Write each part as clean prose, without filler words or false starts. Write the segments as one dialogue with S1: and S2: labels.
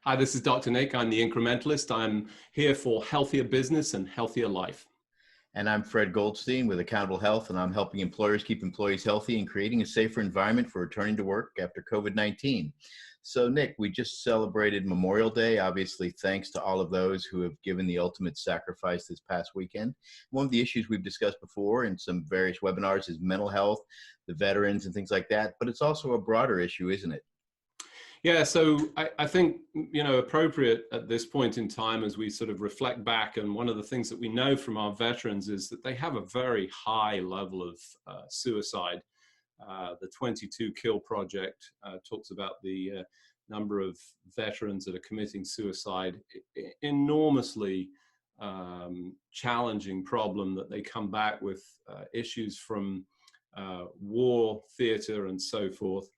S1: Hi, this is Dr. Nick. I'm the incrementalist. I'm here for healthier business and healthier life.
S2: And I'm Fred Goldstein with Accountable Health, and I'm helping employers keep employees healthy and creating a safer environment for returning to work after COVID-19. So, Nick, we just celebrated Memorial Day, obviously thanks to all of those who have given the ultimate sacrifice this past weekend. One of the issues we've discussed before in some various webinars is mental health, the veterans and things like that, but it's also a broader issue, isn't it?
S1: Yeah, so I think, appropriate at this point in time as we sort of reflect back, and one of the things that we know from our veterans is that they have a very high level of suicide. The 22 Kill Project talks about the number of veterans that are committing suicide. Enormously challenging problem that they come back with issues from war, theater, and so forth.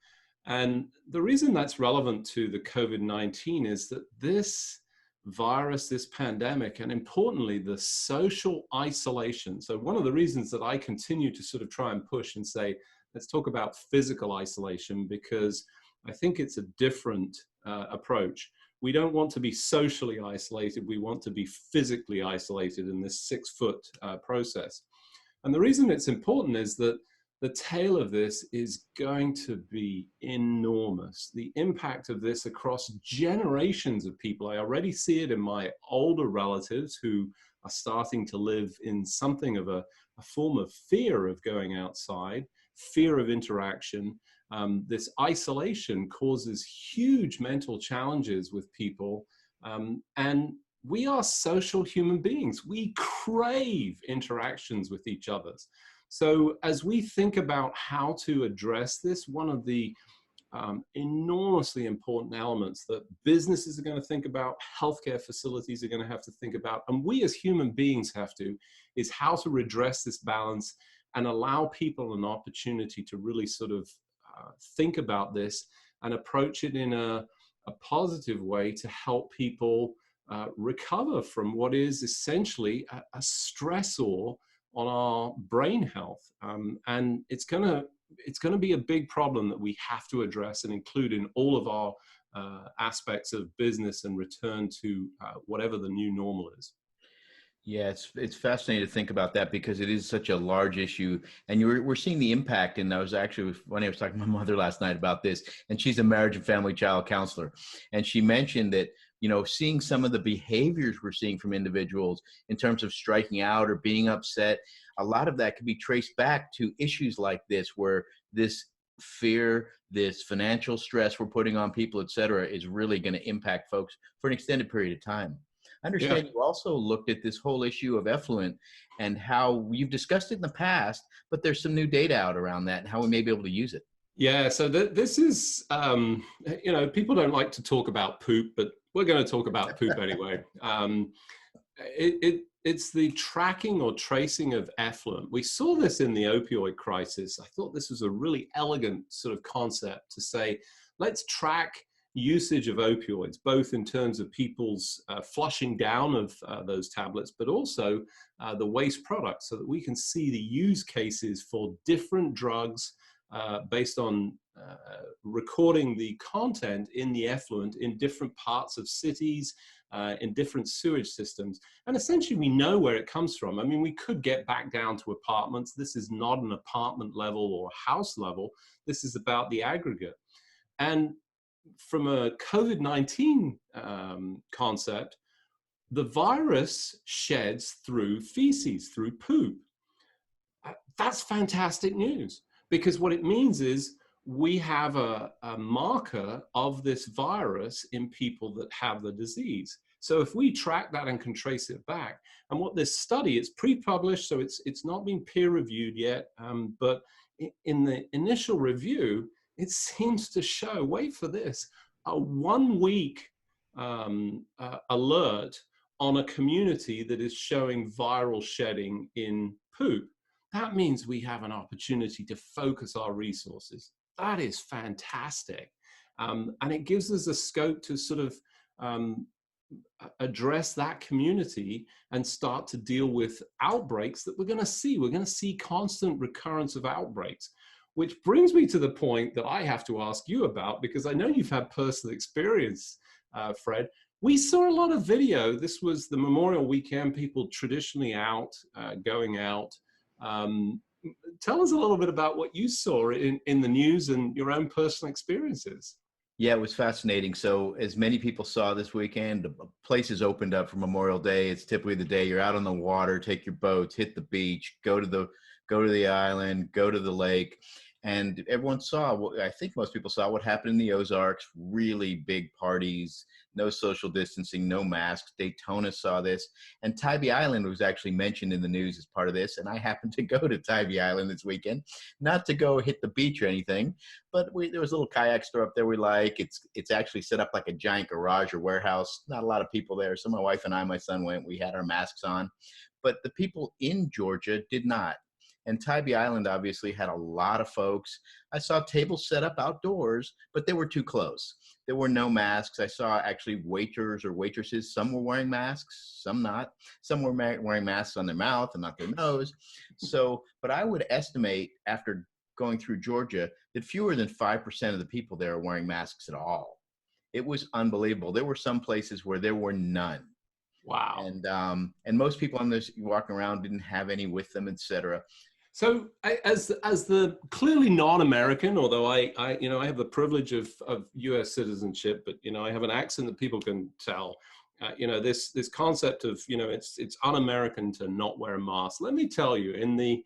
S1: And the reason that's relevant to the COVID-19 is that this virus, this pandemic, and importantly, the social isolation. So one of the reasons that I continue to sort of try and push and say, let's talk about physical isolation, because I think it's a different approach. We don't want to be socially isolated. We want to be physically isolated in this 6-foot process. And the reason it's important is that the tail of this is going to be enormous. The impact of this across generations of people. I already see it in my older relatives who are starting to live in something of a form of fear of going outside, fear of interaction. This isolation causes huge mental challenges with people. And we are social human beings. We crave interactions with each other. So as we think about how to address this, one of the enormously important elements that businesses are going to think about, healthcare facilities are going to have to think about, and we as human beings have to, is how to redress this balance and allow people an opportunity to really sort of think about this and approach it in a positive way to help people recover from what is essentially a stressor on our brain health. And it's going to be a big problem that we have to address and include in all of our aspects of business and return to whatever the new normal is.
S2: Yeah, it's fascinating to think about that because it is such a large issue, and we're seeing the impact. And I was actually when I was talking to my mother last night about this, and she's a marriage and family child counselor, and she mentioned that seeing some of the behaviors we're seeing from individuals in terms of striking out or being upset, a lot of that can be traced back to issues like this, where this fear, this financial stress we're putting on people, et cetera, is really going to impact folks for an extended period of time. I understand you also looked at this whole issue of effluent and how you've discussed it in the past, but there's some new data out around that and how we may be able to use it.
S1: Yeah, so this is, people don't like to talk about poop, but we're going to talk about poop anyway. It's the tracking or tracing of effluent. We saw this in the opioid crisis. I thought this was a really elegant sort of concept to say, let's track usage of opioids, both in terms of people's flushing down of those tablets, but also the waste products, so that we can see the use cases for different drugs based on recording the content in the effluent in different parts of cities, in different sewage systems. And essentially we know where it comes from. I mean, we could get back down to apartments. This is not an apartment level or house level. This is about the aggregate. And from a COVID-19 concept, the virus sheds through feces, through poop. That's fantastic news, because what it means is we have a marker of this virus in people that have the disease. So if we track that and can trace it back, and what this study, it's pre-published, so it's not been peer-reviewed yet, but in the initial review, it seems to show, wait for this, a 1-week alert on a community that is showing viral shedding in poop. That means we have an opportunity to focus our resources. That is fantastic. And it gives us a scope to sort of address that community and start to deal with outbreaks that we're going to see. We're going to see constant recurrence of outbreaks. Which brings me to the point that I have to ask you about, because I know you've had personal experience Fred. We saw a lot of video. This was the Memorial Weekend, people traditionally out, going out. Tell us a little bit about what you saw in the news and your own personal experiences.
S2: Yeah, it was fascinating. So, as many people saw this weekend, the places opened up for Memorial Day. It's typically the day you're out on the water, take your boats, hit the beach, go to the island, go to the lake, and everyone saw. I think most people saw what happened in the Ozarks. Really big parties, no social distancing, no masks. Daytona saw this, and Tybee Island was actually mentioned in the news as part of this. And I happened to go to Tybee Island this weekend, not to go hit the beach or anything, but there was a little kayak store up there we like. It's actually set up like a giant garage or warehouse. Not a lot of people there. So my wife and I, my son went. We had our masks on, but the people in Georgia did not. And Tybee Island obviously had a lot of folks. I saw tables set up outdoors, but they were too close. There were no masks. I saw actually waiters or waitresses. Some were wearing masks, some not. Some were wearing masks on their mouth and not their nose. So, but I would estimate after going through Georgia that fewer than 5% of the people there are wearing masks at all. It was unbelievable. There were some places where there were none.
S1: Wow.
S2: And most people on this walking around didn't have any with them, etc.
S1: So as the clearly non-American, although I have the privilege of U.S. citizenship, but I have an accent that people can tell. This concept of it's un-American to not wear a mask. Let me tell you, in the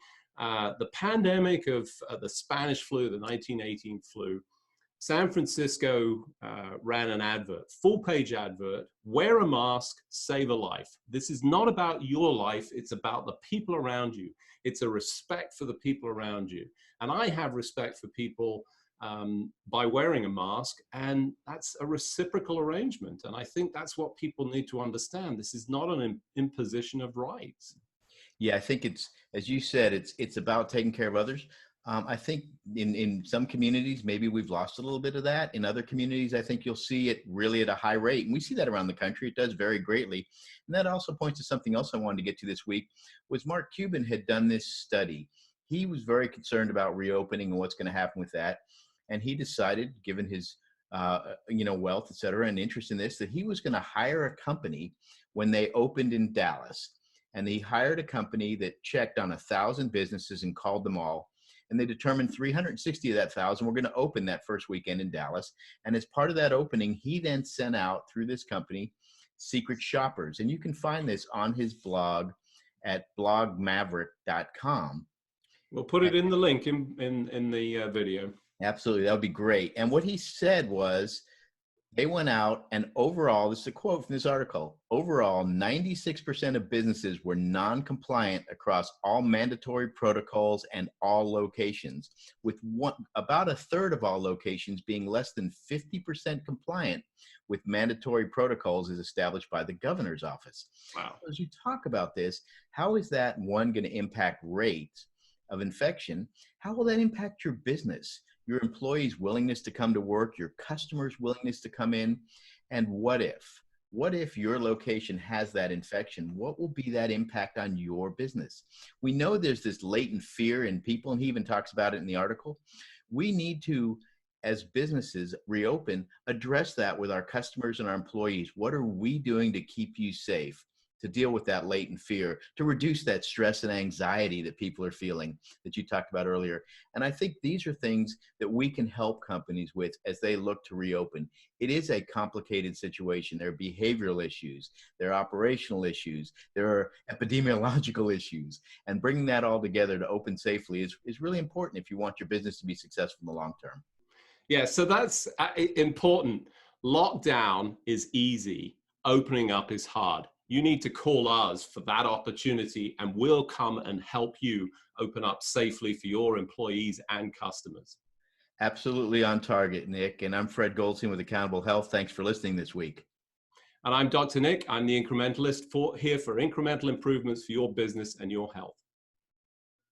S1: pandemic of the Spanish flu, the 1918 flu, San Francisco ran an advert, full-page advert, wear a mask, save a life. This is not about your life, it's about the people around you. It's a respect for the people around you. And I have respect for people by wearing a mask, and that's a reciprocal arrangement. And I think that's what people need to understand. This is not an imposition of rights.
S2: Yeah, I think it's, as you said, it's about taking care of others. I think in some communities, maybe we've lost a little bit of that. In other communities, I think you'll see it really at a high rate. And we see that around the country. It does vary greatly. And that also points to something else I wanted to get to this week, was Mark Cuban had done this study. He was very concerned about reopening and what's going to happen with that. And he decided, given his wealth, et cetera, and interest in this, that he was going to hire a company when they opened in Dallas. And he hired a company that checked on 1,000 businesses and called them all. And they determined 360 of that 1,000 were going to open that first weekend in Dallas. And as part of that opening, he then sent out through this company secret shoppers. And you can find this on his blog at blogmaverick.com.
S1: We'll put it in the link in the video.
S2: Absolutely. That would be great. And what he said was, they went out and overall, this is a quote from this article, overall, 96% of businesses were non-compliant across all mandatory protocols and all locations, with about a third of all locations being less than 50% compliant with mandatory protocols as established by the governor's office.
S1: Wow.
S2: As you talk about this, how is that, one, going to impact rates of infection? How will that impact your business? Your employees' willingness to come to work, your customers' willingness to come in, and what if your location has that infection? What will be that impact on your business? We know there's this latent fear in people, and he even talks about it in the article. We need to, as businesses reopen, address that with our customers and our employees. What are we doing to keep you safe? To deal with that latent fear, to reduce that stress and anxiety that people are feeling that you talked about earlier. And I think these are things that we can help companies with as they look to reopen. It is a complicated situation. There are behavioral issues, there are operational issues, there are epidemiological issues, and bringing that all together to open safely is really important if you want your business to be successful in the long term.
S1: Yeah, so that's important. Lockdown is easy, opening up is hard. You need to call us for that opportunity, and we'll come and help you open up safely for your employees and customers.
S2: Absolutely on target, Nick. And I'm Fred Goldstein with Accountable Health. Thanks for listening this week.
S1: And I'm Dr. Nick. I'm the incrementalist here for incremental improvements for your business and your health.